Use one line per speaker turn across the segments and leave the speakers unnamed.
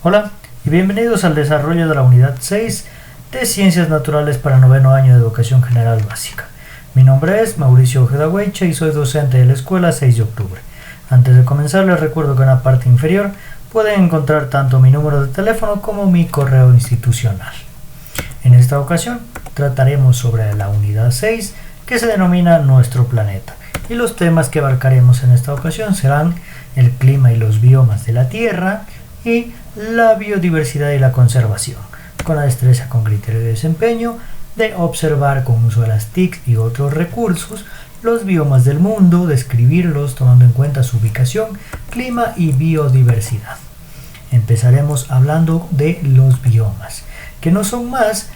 Hola y bienvenidos al desarrollo de la unidad 6 de Ciencias Naturales para noveno año de Educación General Básica. Mi nombre es Mauricio Ojeda Huaycha y soy docente de la Escuela 6 de Octubre. Antes de comenzar les recuerdo que en la parte inferior pueden encontrar tanto mi número de teléfono como mi correo institucional. En esta ocasión trataremos sobre la unidad 6 que se denomina Nuestro Planeta, y los temas que abarcaremos en esta ocasión serán el clima y los biomas de la Tierra y la biodiversidad y la conservación, con la destreza con criterio de desempeño de observar con uso de las TIC y otros recursos los biomas del mundo, describirlos tomando en cuenta su ubicación, clima y biodiversidad. Empezaremos hablando de los biomas, que no son más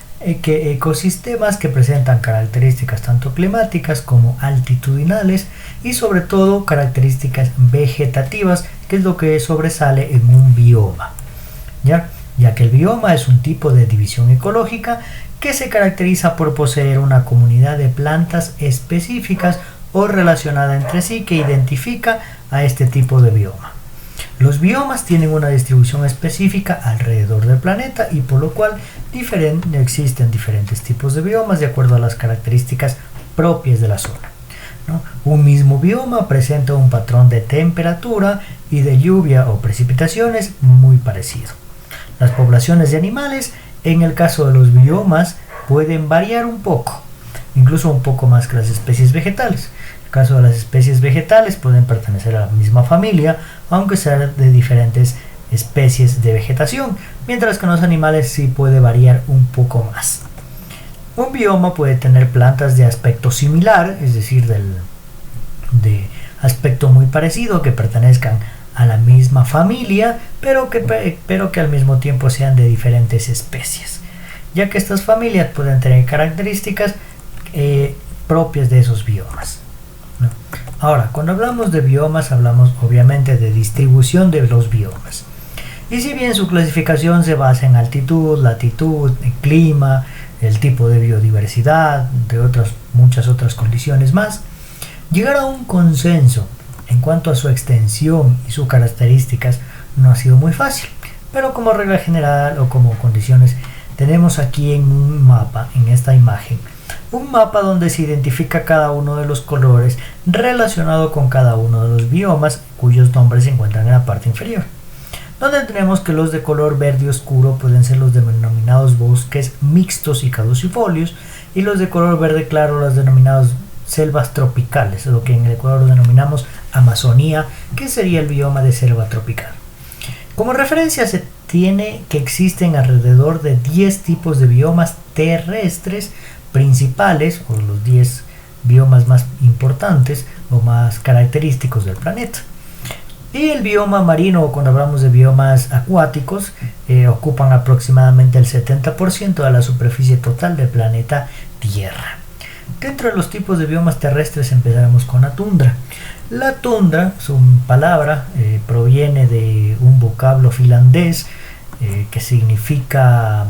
que ecosistemas que presentan características tanto climáticas como altitudinales y sobre todo características vegetativas, que es lo que sobresale en un bioma, ya que el bioma es un tipo de división ecológica que se caracteriza por poseer una comunidad de plantas específicas o relacionada entre sí que identifica a este tipo de bioma. Los biomas tienen una distribución específica alrededor del planeta y por lo cual existen diferentes tipos de biomas de acuerdo a las características propias de la zona, ¿no? Un mismo bioma presenta un patrón de temperatura y de lluvia o precipitaciones muy parecido. Las poblaciones de animales, en el caso de los biomas, pueden variar un poco, incluso un poco más que las especies vegetales. En el caso de las especies vegetales pueden pertenecer a la misma familia, aunque sean de diferentes especies de vegetación, mientras que en los animales sí puede variar un poco más. Un bioma puede tener plantas de aspecto similar, es decir, de aspecto muy parecido, que pertenezcan a la misma familia, pero que al mismo tiempo sean de diferentes especies, ya que estas familias pueden tener características propias de esos biomas, ¿no? Ahora, cuando hablamos de biomas, hablamos obviamente de distribución de los biomas. Y si bien su clasificación se basa en altitud, latitud, el clima, el tipo de biodiversidad, entre muchas otras condiciones más, llegar a un consenso en cuanto a su extensión y sus características no ha sido muy fácil, pero como regla general o como condiciones tenemos aquí en un mapa, en esta imagen, un mapa donde se identifica cada uno de los colores relacionado con cada uno de los biomas cuyos nombres se encuentran en la parte inferior, donde tenemos que los de color verde oscuro pueden ser los denominados bosques mixtos y caducifolios, y los de color verde claro los denominados selvas tropicales, lo que en el Ecuador denominamos Amazonía, que sería el bioma de selva tropical. Como referencia se tiene que existen alrededor de 10 tipos de biomas terrestres principales, o los 10 biomas más importantes o más característicos del planeta. Y el bioma marino, o cuando hablamos de biomas acuáticos, ocupan aproximadamente el 70% de la superficie total del planeta Tierra. Dentro de los tipos de biomas terrestres empezaremos con la tundra. La tundra, su palabra, proviene de un vocablo finlandés que significa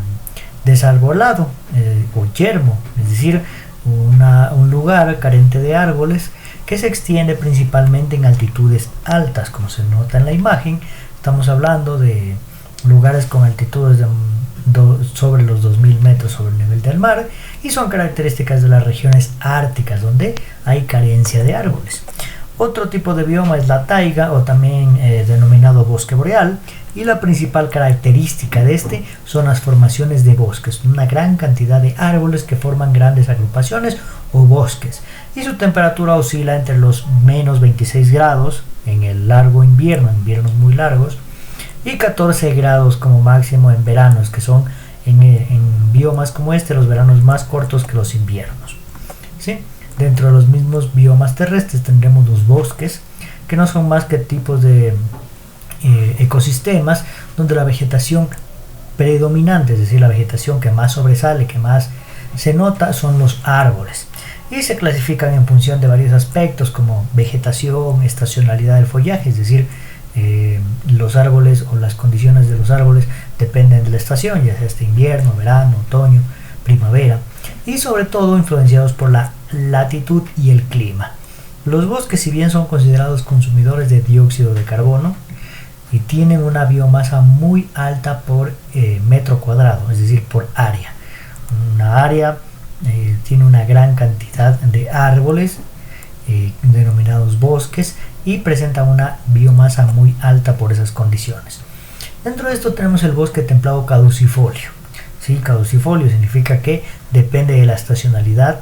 desarbolado o yermo, es decir, un lugar carente de árboles que se extiende principalmente en altitudes altas, como se nota en la imagen. Estamos hablando de lugares con altitudes sobre los 2000 metros sobre el nivel del mar, y son características de las regiones árticas donde hay carencia de árboles. Otro tipo de bioma es la taiga, o también denominado bosque boreal, y la principal característica de este son las formaciones de bosques, una gran cantidad de árboles que forman grandes agrupaciones o bosques, y su temperatura oscila entre los menos 26 grados en el largo inviernos muy largos, y 14 grados como máximo en veranos, que son en biomas como este los veranos más cortos que los inviernos, ¿sí? Dentro de los mismos biomas terrestres tendremos los bosques, que no son más que tipos de ecosistemas donde la vegetación predominante, es decir, la vegetación que más sobresale, que más se nota, son los árboles, y se clasifican en función de varios aspectos como vegetación, estacionalidad del follaje, es decir, los árboles o las condiciones de los árboles dependen de la estación, ya sea este invierno, verano, otoño, primavera, y sobre todo influenciados por la latitud y el clima. Los bosques, si bien son considerados consumidores de dióxido de carbono, y tienen una biomasa muy alta por metro cuadrado, es decir, por área. Una área tiene una gran cantidad de árboles denominados bosques y presenta una biomasa muy alta por esas condiciones. Dentro de esto tenemos el bosque templado caducifolio. ¿Sí? Caducifolio significa que depende de la estacionalidad,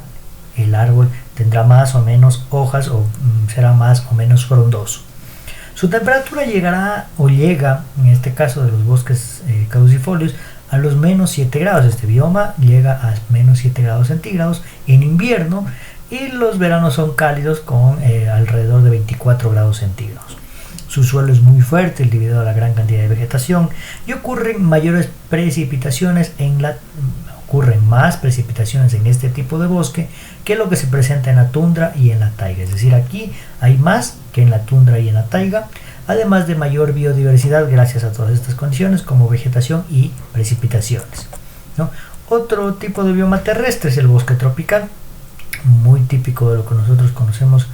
el árbol tendrá más o menos hojas o será más o menos frondoso. Su temperatura llegará o llega, en este caso de los bosques caducifolios, a los menos 7 grados. Este bioma llega a menos 7 grados centígrados en invierno y los veranos son cálidos con alrededor de 24 grados centígrados. Su suelo es muy fértil debido a la gran cantidad de vegetación y ocurren más precipitaciones en este tipo de bosque que lo que se presenta en la tundra y en la taiga. Es decir, aquí hay más que en la tundra y en la taiga, además de mayor biodiversidad gracias a todas estas condiciones como vegetación y precipitaciones, ¿no? Otro tipo de bioma terrestre es el bosque tropical, muy típico de lo que nosotros conocemos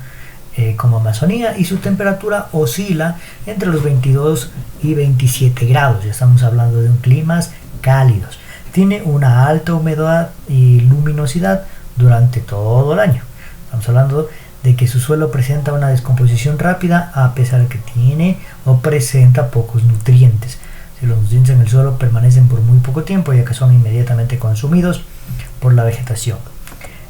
como Amazonía, y su temperatura oscila entre los 22 y 27 grados. Ya estamos hablando de un climas cálidos. Tiene una alta humedad y luminosidad durante todo el año. Estamos hablando de que su suelo presenta una descomposición rápida a pesar de que tiene o presenta pocos nutrientes. Si los nutrientes en el suelo permanecen por muy poco tiempo, ya que son inmediatamente consumidos por la vegetación.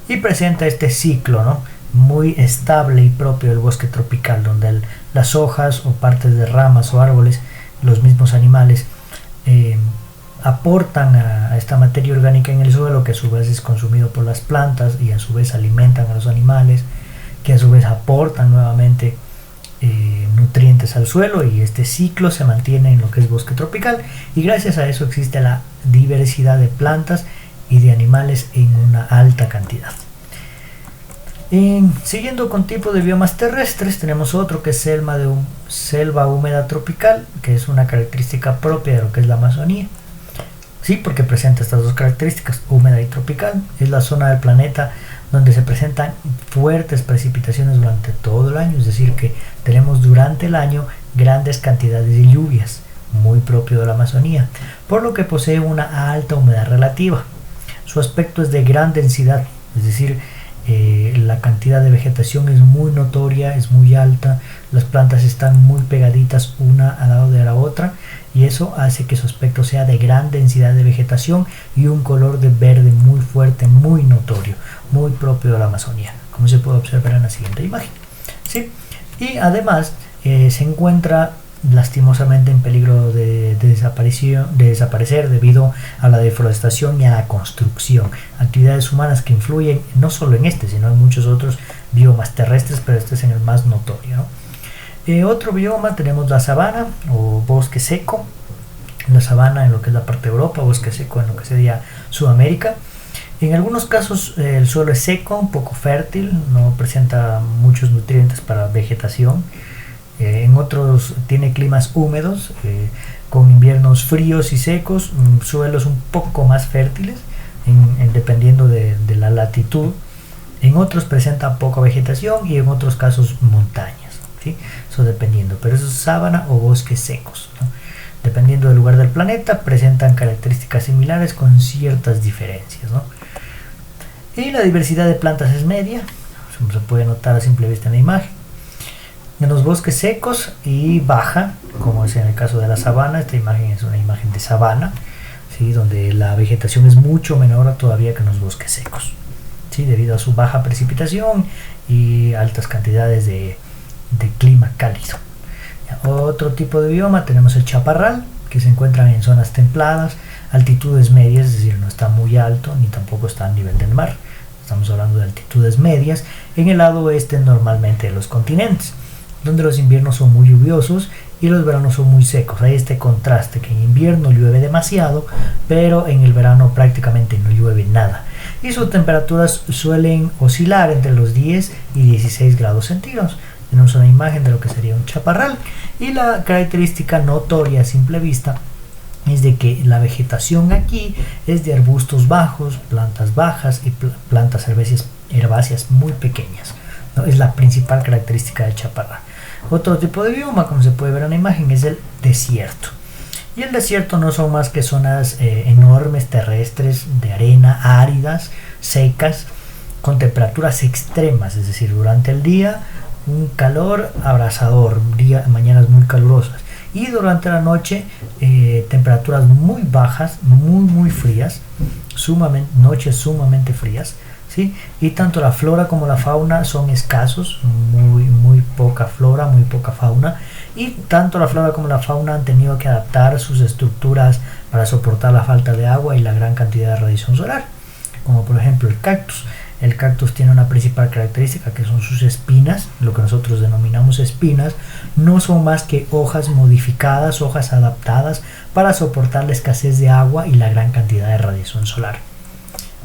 Y presenta este ciclo, ¿no?, muy estable y propio del bosque tropical, donde las hojas o partes de ramas o árboles, los mismos animales, aportan a esta materia orgánica en el suelo, que a su vez es consumido por las plantas y a su vez alimentan a los animales, que a su vez aportan nuevamente nutrientes al suelo, y este ciclo se mantiene en lo que es bosque tropical, y gracias a eso existe la diversidad de plantas y de animales en una alta cantidad. Siguiendo con tipos de biomas terrestres, tenemos otro que es selva húmeda tropical, que es una característica propia de lo que es la Amazonía. Sí, porque presenta estas dos características, húmeda y tropical. Es la zona del planeta donde se presentan fuertes precipitaciones durante todo el año, es decir, que tenemos durante el año grandes cantidades de lluvias, muy propio de la Amazonía, por lo que posee una alta humedad relativa. Su aspecto es de gran densidad, es decir, la cantidad de vegetación es muy notoria, es muy alta, las plantas están muy pegaditas una al lado de la otra, y eso hace que su aspecto sea de gran densidad de vegetación y un color de verde muy fuerte, muy notorio, muy propio de la Amazonía, como se puede observar en la siguiente imagen, ¿sí? Y además se encuentra lastimosamente en peligro de desaparecer debido a la deforestación y a la construcción, actividades humanas que influyen no solo en este, sino en muchos otros biomas terrestres, pero este es en el más notorio, ¿no? Otro bioma tenemos la sabana o bosque seco. La sabana en lo que es la parte de Europa, bosque seco en lo que sería Sudamérica. En algunos casos el suelo es seco, un poco fértil, no presenta muchos nutrientes para vegetación. En otros tiene climas húmedos, con inviernos fríos y secos, suelos un poco más fértiles, dependiendo de la latitud. En otros presenta poca vegetación y en otros casos montañas, ¿sí? Eso dependiendo, pero eso es sabana o bosques secos, ¿no? Dependiendo del lugar del planeta, presentan características similares con ciertas diferencias, ¿no? Y la diversidad de plantas es media, como se puede notar a simple vista en la imagen. En los bosques secos y baja, como es en el caso de la sabana, esta imagen es una imagen de sabana, ¿sí?, donde la vegetación es mucho menor todavía que en los bosques secos, ¿sí?, debido a su baja precipitación y altas cantidades de clima cálido. Otro tipo de bioma tenemos el chaparral, que se encuentra en zonas templadas, altitudes medias, es decir, no está muy alto ni tampoco está a nivel del mar. Estamos hablando de altitudes medias en el lado oeste normalmente de los continentes, donde los inviernos son muy lluviosos y los veranos son muy secos. Hay este contraste, que en invierno llueve demasiado, pero en el verano prácticamente no llueve nada. Y sus temperaturas suelen oscilar entre los 10 y 16 grados centígrados. Tenemos una imagen de lo que sería un chaparral, y la característica notoria a simple vista es de que la vegetación aquí es de arbustos bajos, plantas bajas y plantas herbáceas muy pequeñas, ¿no? Es la principal característica del chaparral. Otro tipo de bioma, como se puede ver en la imagen, es el desierto. Y el desierto no son más que zonas enormes, terrestres, de arena, áridas, secas, con temperaturas extremas, es decir, durante el día un calor abrasador, mañanas muy calurosas, y durante la noche temperaturas muy bajas, muy frías, noches sumamente frías, ¿sí? Y tanto la flora como la fauna son escasos, muy poca flora, muy poca fauna, y tanto la flora como la fauna han tenido que adaptar sus estructuras para soportar la falta de agua y la gran cantidad de radiación solar, como por ejemplo el cactus. El cactus tiene una principal característica, que son sus espinas, lo que nosotros denominamos espinas. No son más que hojas modificadas, hojas adaptadas para soportar la escasez de agua y la gran cantidad de radiación solar.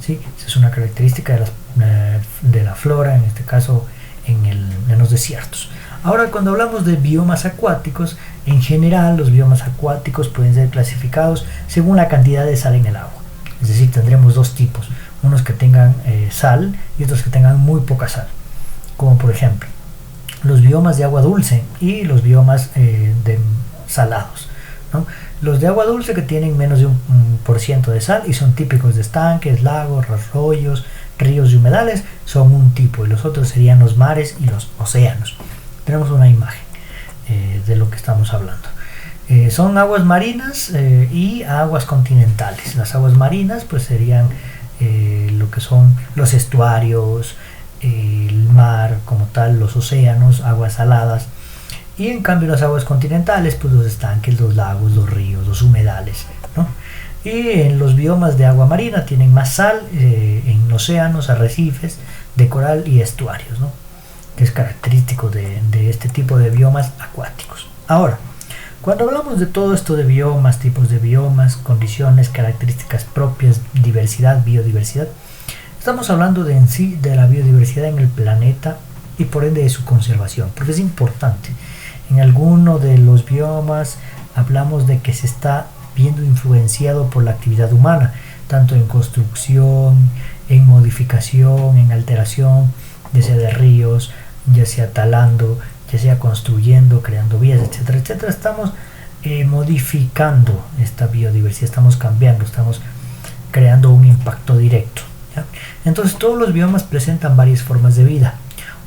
¿Sí? Esa es una característica de la flora, en este caso en los desiertos. Ahora, cuando hablamos de biomas acuáticos, en general los biomas acuáticos pueden ser clasificados según la cantidad de sal en el agua. Es decir, tendremos dos tipos, unos que tengan sal y otros que tengan muy poca sal, como por ejemplo los biomas de agua dulce y los biomas salados, ¿no? Los de agua dulce, que tienen menos de un % de sal y son típicos de estanques, lagos, arroyos, ríos y humedales, son un tipo, y los otros serían los mares y los océanos. Tenemos una imagen de lo que estamos hablando. Son aguas marinas y aguas continentales. Las aguas marinas pues serían lo que son los estuarios, el mar como tal, los océanos, aguas saladas. Y en cambio las aguas continentales, pues los estanques, los lagos, los ríos, los humedales, ¿no? Y en los biomas de agua marina tienen más sal, en océanos, arrecifes de coral y estuarios, ¿no? Que es característico de este tipo de biomas acuáticos. Ahora, cuando hablamos de todo esto de biomas, tipos de biomas, condiciones, características propias, diversidad, biodiversidad, estamos hablando en sí de la biodiversidad en el planeta y por ende de su conservación, porque es importante. En alguno de los biomas hablamos de que se está viendo influenciado por la actividad humana, tanto en construcción, en modificación, en alteración, ya sea de ríos, ya sea talando, ya sea construyendo, creando vías, etcétera, etcétera. Estamos modificando esta biodiversidad, estamos cambiando, estamos creando un impacto directo, ¿ya? Entonces todos los biomas presentan varias formas de vida.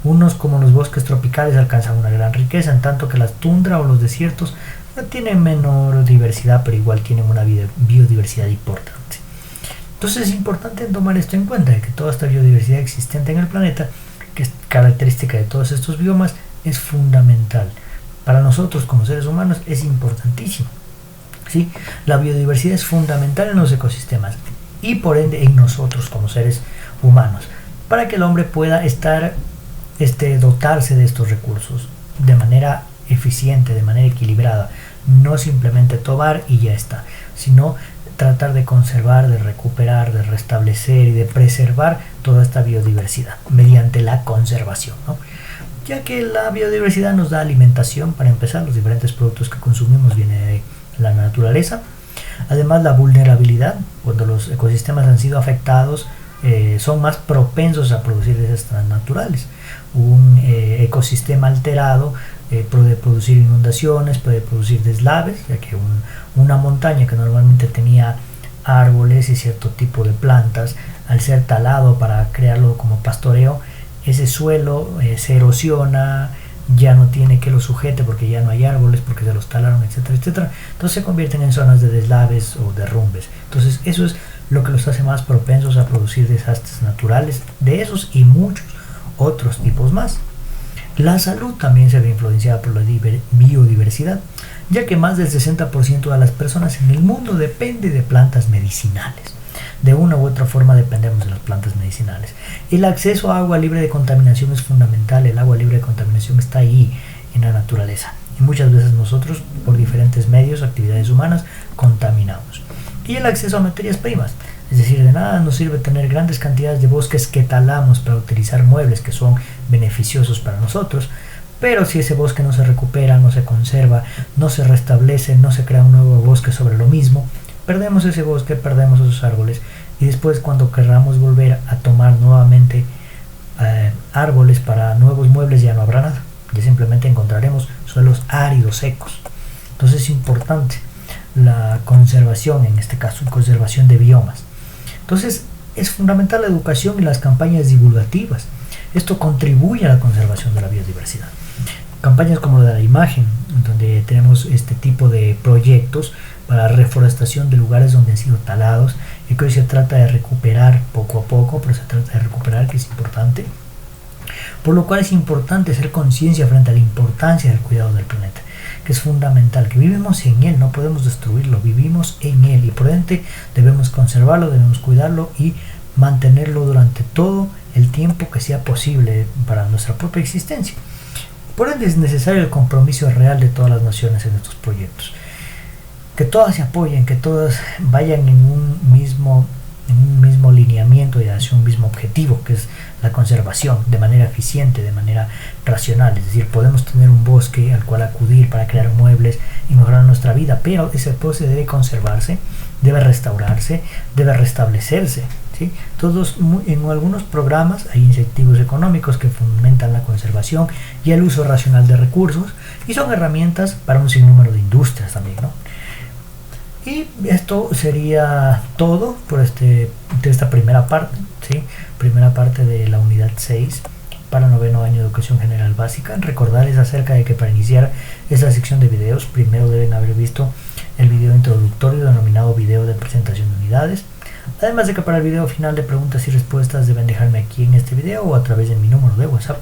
Unos, como los bosques tropicales, alcanzan una gran riqueza, en tanto que la tundra o los desiertos no tienen menor diversidad, pero igual tienen una biodiversidad importante. Entonces es importante tomar esto en cuenta, de que toda esta biodiversidad existente en el planeta, que es característica de todos estos biomas, es fundamental. Para nosotros como seres humanos es importantísimo, ¿sí? La biodiversidad es fundamental en los ecosistemas y por ende en nosotros como seres humanos, para que el hombre pueda dotarse de estos recursos de manera eficiente, de manera equilibrada, no simplemente tomar y ya está, sino tratar de conservar, de recuperar, de restablecer y de preservar toda esta biodiversidad mediante la conservación, ¿no? Ya que la biodiversidad nos da alimentación. Para empezar, los diferentes productos que consumimos vienen de la naturaleza. Además, la vulnerabilidad, cuando los ecosistemas han sido afectados, son más propensos a producir desastres naturales. Un ecosistema alterado puede producir inundaciones, puede producir deslaves, ya que una montaña que normalmente tenía árboles y cierto tipo de plantas, al ser talado para crearlo como pastoreo, ese suelo se erosiona, ya no tiene que lo sujete porque ya no hay árboles, porque se los talaron, etcétera, etcétera. Entonces se convierten en zonas de deslaves o derrumbes. Entonces eso es lo que los hace más propensos a producir desastres naturales, de esos y muchos otros tipos más. La salud también se ve influenciada por la biodiversidad, ya que más del 60% de las personas en el mundo depende de plantas medicinales. De una u otra forma dependemos de las plantas medicinales. El acceso a agua libre de contaminación es fundamental. El agua libre de contaminación está ahí en la naturaleza y muchas veces nosotros, por diferentes medios, actividades humanas, contaminamos. Y el acceso a materias primas, es decir, de nada nos sirve tener grandes cantidades de bosques que talamos para utilizar muebles que son beneficiosos para nosotros, pero si ese bosque no se recupera, no se conserva, no se restablece, no se crea un nuevo bosque sobre lo mismo, perdemos ese bosque, perdemos esos árboles, y después cuando queramos volver a tomar nuevamente árboles para nuevos muebles ya no habrá nada. ya simplemente encontraremos suelos áridos, secos. Entonces es importante la conservación, en este caso conservación de biomas. Entonces es fundamental la educación y las campañas divulgativas. Esto contribuye a la conservación de la biodiversidad. Campañas como la de la imagen, donde tenemos este tipo de proyectos para la reforestación de lugares donde han sido talados y que hoy se trata de recuperar poco a poco, pero se trata de recuperar, que es importante. Por lo cual es importante hacer conciencia frente a la importancia del cuidado del planeta, que es fundamental, que vivimos en él, no podemos destruirlo, vivimos en él y por ende debemos conservarlo, debemos cuidarlo y mantenerlo durante todo el tiempo que sea posible para nuestra propia existencia. Por ende es necesario el compromiso real de todas las naciones en estos proyectos, que todas se apoyen, que todas vayan en un mismo lineamiento y hacia un mismo objetivo, que es la conservación de manera eficiente, de manera racional. Es decir, podemos tener un bosque al cual acudir para crear muebles y mejorar nuestra vida, pero ese bosque debe conservarse, debe restaurarse, debe restablecerse, ¿sí? En algunos programas hay incentivos económicos que fomentan la conservación y el uso racional de recursos y son herramientas para un sinnúmero de industrias también, ¿no? Y esto sería todo por de esta primera parte, ¿sí? Primera parte de la unidad 6 para noveno año de educación general básica. Recordarles acerca de que para iniciar esta sección de videos, primero deben haber visto el video introductorio denominado video de presentación de unidades. Además de que para el video final de preguntas y respuestas deben dejarme aquí en este video o a través de mi número de WhatsApp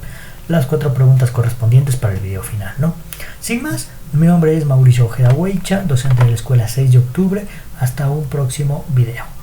las 4 preguntas correspondientes para el video final, ¿no? Sin más, mi nombre es Mauricio Ojeda Hueycha, docente de la escuela 6 de octubre. Hasta un próximo video.